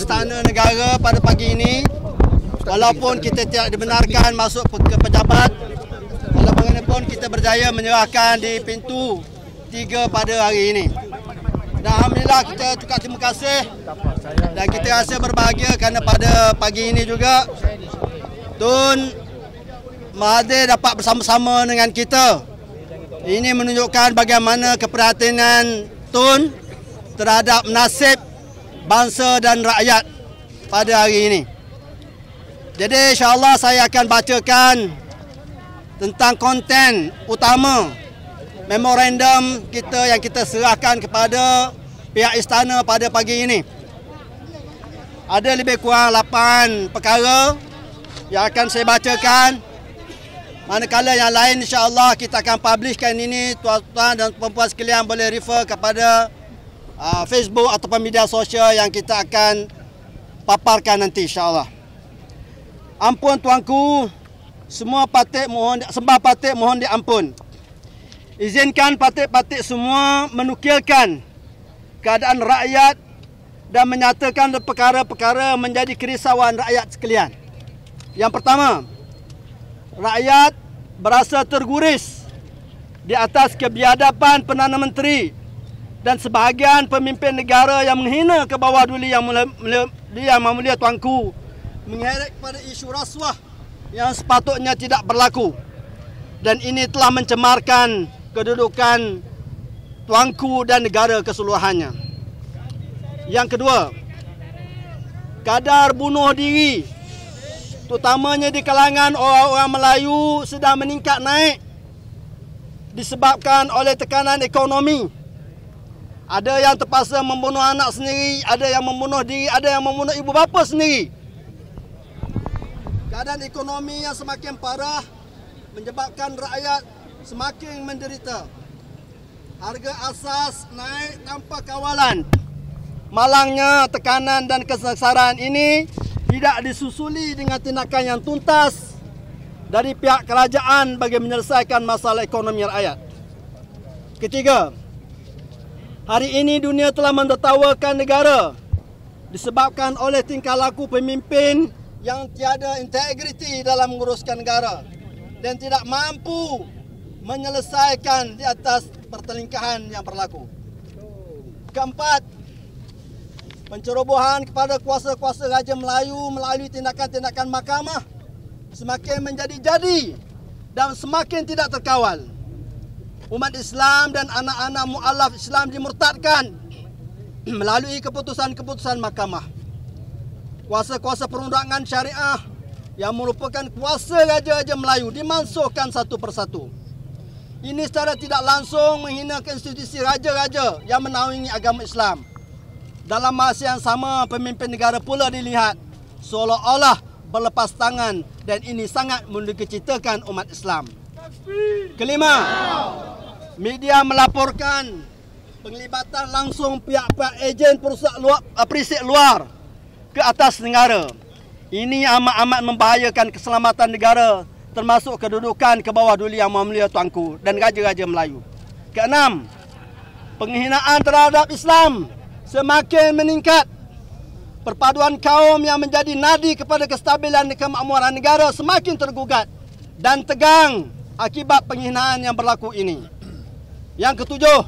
Istana Negara pada pagi ini. Walaupun kita tidak dibenarkan masuk ke pejabat, walau bagaimanapun kita berjaya menyerahkan di pintu 3 pada hari ini. Dan alhamdulillah kita ucap terima kasih dan kita rasa berbahagia kerana pada pagi ini juga Tun Mahathir dapat bersama-sama dengan kita. Ini menunjukkan bagaimana keprihatinan Tun terhadap nasib bangsa dan rakyat pada hari ini. Jadi insya-Allah saya akan bacakan tentang konten utama memorandum kita yang kita serahkan kepada pihak istana pada pagi ini. Ada lebih kurang 8 perkara yang akan saya bacakan. Manakala yang lain insya-Allah kita akan publishkan ini, tuan-tuan dan puan-puan sekalian boleh refer kepada Facebook ataupun media sosial yang kita akan paparkan nanti insya-Allah. Ampun tuanku, semua patik mohon, sembah patik mohon diampun. Izinkan patik-patik semua menukilkan keadaan rakyat dan menyatakan perkara-perkara menjadi kerisauan rakyat sekalian. Yang pertama, rakyat berasa terguris di atas kebiadaban Perdana Menteri dan sebahagian pemimpin negara yang menghina ke bawah duli yang mulia tuanku, mengheret kepada isu rasuah yang sepatutnya tidak berlaku. Dan ini telah mencemarkan kedudukan tuanku dan negara keseluruhannya. Yang kedua, kadar bunuh diri terutamanya di kalangan orang-orang Melayu sedang meningkat naik disebabkan oleh tekanan ekonomi. Ada yang terpaksa membunuh anak sendiri, ada yang membunuh diri, ada yang membunuh ibu bapa sendiri. Keadaan ekonomi yang semakin parah menyebabkan rakyat semakin menderita. Harga asas naik tanpa kawalan. Malangnya tekanan dan kesengsaraan ini tidak disusuli dengan tindakan yang tuntas dari pihak kerajaan bagi menyelesaikan masalah ekonomi rakyat. Ketiga, hari ini dunia telah mentertawakan negara disebabkan oleh tingkah laku pemimpin yang tiada integriti dalam menguruskan negara dan tidak mampu menyelesaikan di atas pertelingkahan yang berlaku. Keempat, pencerobohan kepada kuasa-kuasa Raja Melayu melalui tindakan-tindakan mahkamah semakin menjadi-jadi dan semakin tidak terkawal. Umat Islam dan anak-anak mu'alaf Islam dimurtadkan melalui keputusan-keputusan mahkamah. Kuasa-kuasa perundangan syariah yang merupakan kuasa Raja-Raja Melayu dimansuhkan satu persatu. Ini secara tidak langsung menghina institusi raja-raja yang menaungi agama Islam. Dalam masa yang sama, pemimpin negara pula dilihat seolah-olah berlepas tangan dan ini sangat mendukacitakan umat Islam. Kelima, media melaporkan penglibatan langsung pihak-pihak ejen perisik luar ke atas negara. Ini amat-amat membahayakan keselamatan negara termasuk kedudukan ke bawah duli yang mulia tuanku dan raja-raja Melayu. Keenam, penghinaan terhadap Islam semakin meningkat. Perpaduan kaum yang menjadi nadi kepada kestabilan dan kemakmuran negara semakin tergugat dan tegang akibat penghinaan yang berlaku ini. Yang ketujuh,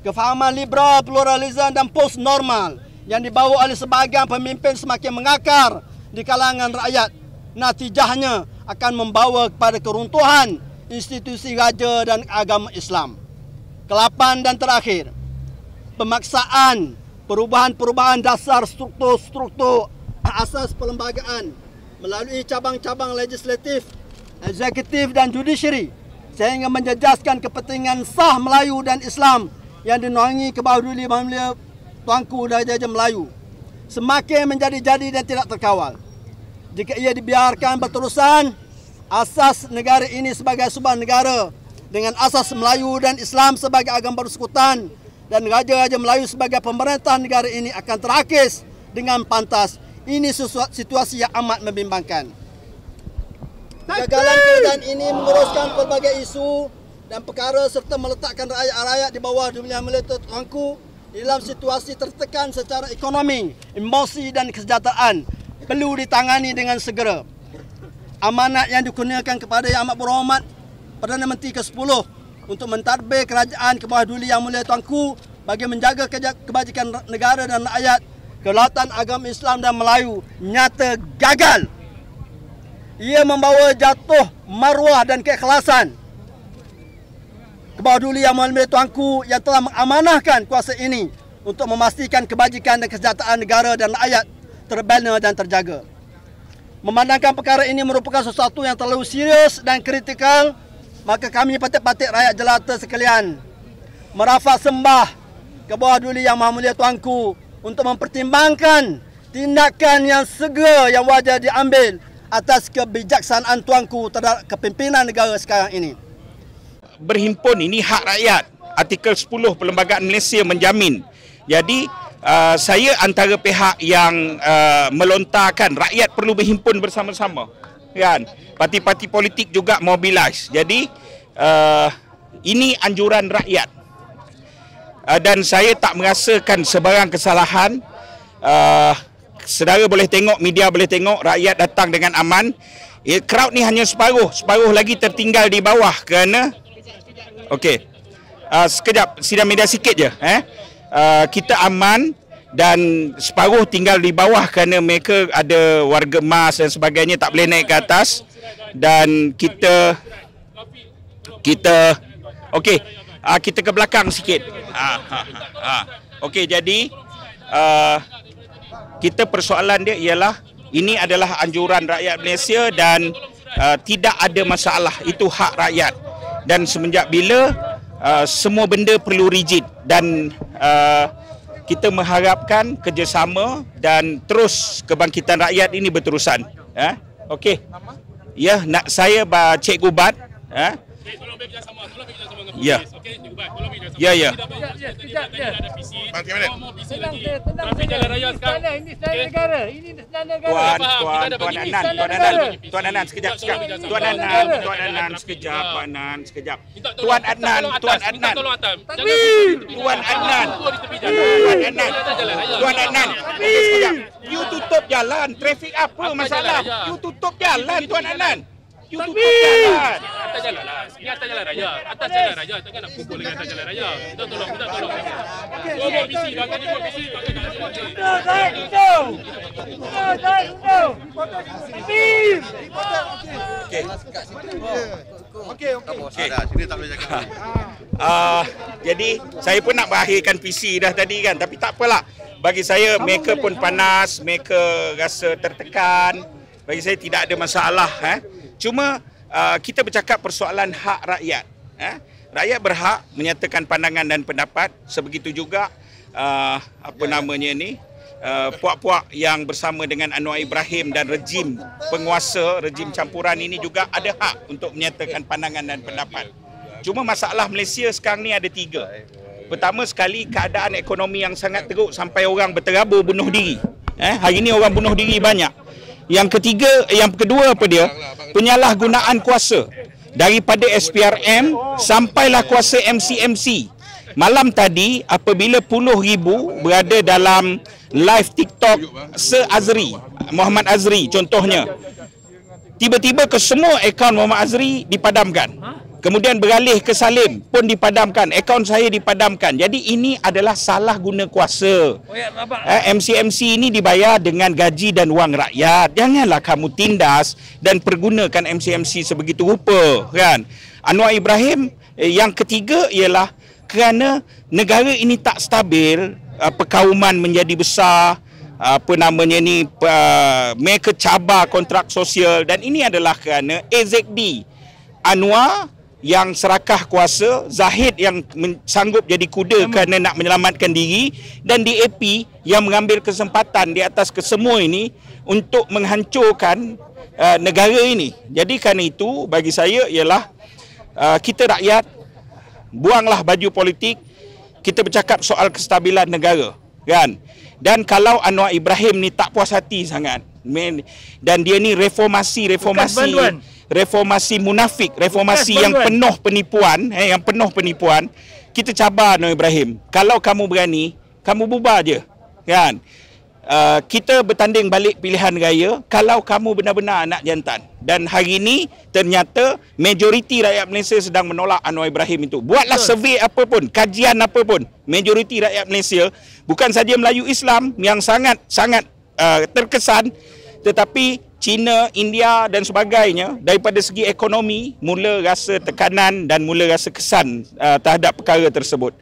kefahaman liberal, pluralisme dan post-normal yang dibawa oleh sebahagian pemimpin semakin mengakar di kalangan rakyat. Natijahnya akan membawa kepada keruntuhan institusi raja dan agama Islam. Kelapan dan terakhir, pemaksaan perubahan-perubahan dasar struktur-struktur asas perlembagaan melalui cabang-cabang legislatif, eksekutif dan judiciary sehingga menjejaskan kepentingan sah Melayu dan Islam yang dinaungi ke bawah duli mulia tuanku dan Raja Melayu semakin menjadi-jadi dan tidak terkawal. Jika ia dibiarkan berterusan, asas negara ini sebagai sebuah negara dengan asas Melayu dan Islam sebagai agama bersekutan dan Raja-Raja Melayu sebagai pemerintah negara ini akan terakis dengan pantas. Ini situasi yang amat membimbangkan. Kegagalan kerajaan ini menguruskan pelbagai isu dan perkara serta meletakkan rakyat-rakyat di bawah dunia militer tuanku dalam situasi tertekan secara ekonomi, emosi dan kesejahteraan perlu ditangani dengan segera. Amanat yang dikurniakan kepada Yang Amat Berhormat Perdana Menteri ke-10 untuk mentadbir kerajaan ke bawah Duli Yang Mulia Tuanku bagi menjaga kebajikan negara dan rakyat, kedaulatan agama Islam dan Melayu nyata gagal. Ia membawa jatuh maruah dan keikhlasan ke bawah Duli Yang Mulia Tuanku yang telah mengamanahkan kuasa ini untuk memastikan kebajikan dan kesejahteraan negara dan rakyat terbina dan terjaga. Memandangkan perkara ini merupakan sesuatu yang terlalu serius dan kritikal, maka kami patik-patik rakyat jelata sekalian merafak sembah ke bawah Duli Yang Maha Mulia Tuanku untuk mempertimbangkan tindakan yang segera yang wajar diambil atas kebijaksanaan Tuanku terhadap kepimpinan negara sekarang ini. Berhimpun ini hak rakyat. Artikel 10 Perlembagaan Malaysia menjamin. Jadi saya antara pihak yang melontarkan rakyat perlu berhimpun bersama-sama. Kan? Parti-parti politik juga mobilize. Jadi ini anjuran rakyat. Dan saya tak merasakan sebarang kesalahan. Saudara boleh tengok, media boleh tengok, rakyat datang dengan aman. Crowd ni hanya separuh lagi tertinggal di bawah kerana okey. Sekejap, sidang media sikit je. Kita aman dan separuh tinggal di bawah kerana mereka ada warga emas dan sebagainya, tak boleh naik ke atas. Dan kita okey, kita ke belakang sikit. Okey, jadi kita persoalan dia ialah ini adalah anjuran rakyat Malaysia dan tidak ada masalah, itu hak rakyat. Dan semenjak bila semua benda perlu rigid dan kita mengharapkan kerjasama dan terus kebangkitan rakyat ini berterusan. Okey. Ya, nak saya Cikgu Bat. Ya. Ya. Tapi jalan raya sekarang ini sedang negara. Ini sedang negara. Tuan Adnan sekejap. Tuan Adnan sekejap. Tuan Adnan. Okey, sekejap. You tutup jalan. Trafik apa masalah? You tutup jalan, Tuan Adnan. You tutup jalan. Atas jalan lah. Ini atas jalan raya. Atas jalan raya. Takkan nak pukul dengan atas jalan raya. Kita tolong. Buat visi. Bangkan buat visi. Okey. Jadi saya pun nak berakhirkan PC dah tadi kan. Tapi tak apalah. Bagi saya mereka pun panas. Mereka rasa tertekan. Bagi saya tidak ada masalah. Cuma kita bercakap persoalan hak rakyat. Rakyat berhak menyatakan pandangan dan pendapat. Sebegitu juga puak-puak yang bersama dengan Anwar Ibrahim dan rejim penguasa, rejim campuran ini juga ada hak untuk menyatakan pandangan dan pendapat. Cuma masalah Malaysia sekarang ni ada 3. Pertama sekali, keadaan ekonomi yang sangat teruk sampai orang berterabur bunuh diri. Hari ini orang bunuh diri banyak. Yang kedua apa dia? Penyalahgunaan kuasa daripada SPRM sampailah kuasa MCMC. Malam tadi apabila puluh ribu berada dalam live TikTok se-Azri, Muhammad Azri contohnya, tiba-tiba ke semua akaun Muhammad Azri dipadamkan. Kemudian beralih ke Salim pun dipadamkan, akaun saya dipadamkan. Jadi ini adalah salah guna kuasa. MCMC ini dibayar dengan gaji dan wang rakyat. Janganlah kamu tindas dan pergunakan MCMC sebegitu rupa, kan? Anwar Ibrahim yang ketiga ialah kerana negara ini tak stabil, perkauman menjadi besar, mereka cabar kontrak sosial, dan ini adalah kerana AZD Anwar yang serakah kuasa, Zahid yang sanggup jadi kuda kerana nak menyelamatkan diri, dan DAP yang mengambil kesempatan di atas kesemua ini untuk menghancurkan negara ini. Jadi kerana itu bagi saya ialah kita rakyat buanglah baju politik, kita bercakap soal kestabilan negara, kan? Dan kalau Anwar Ibrahim ni tak puas hati sangat, dan dia ni reformasi munafik, reformasi yang penuh penipuan, kita cabar Anwar Ibrahim. Kalau kamu berani, kamu bubar je, kan? Kita bertanding balik pilihan raya kalau kamu benar-benar anak jantan. Dan hari ini ternyata majoriti rakyat Malaysia sedang menolak Anwar Ibrahim itu. Buatlah survey apa pun, kajian apa pun, majoriti rakyat Malaysia bukan saja Melayu Islam yang sangat terkesan, tetapi China, India dan sebagainya daripada segi ekonomi mula rasa tekanan dan mula rasa kesan terhadap perkara tersebut.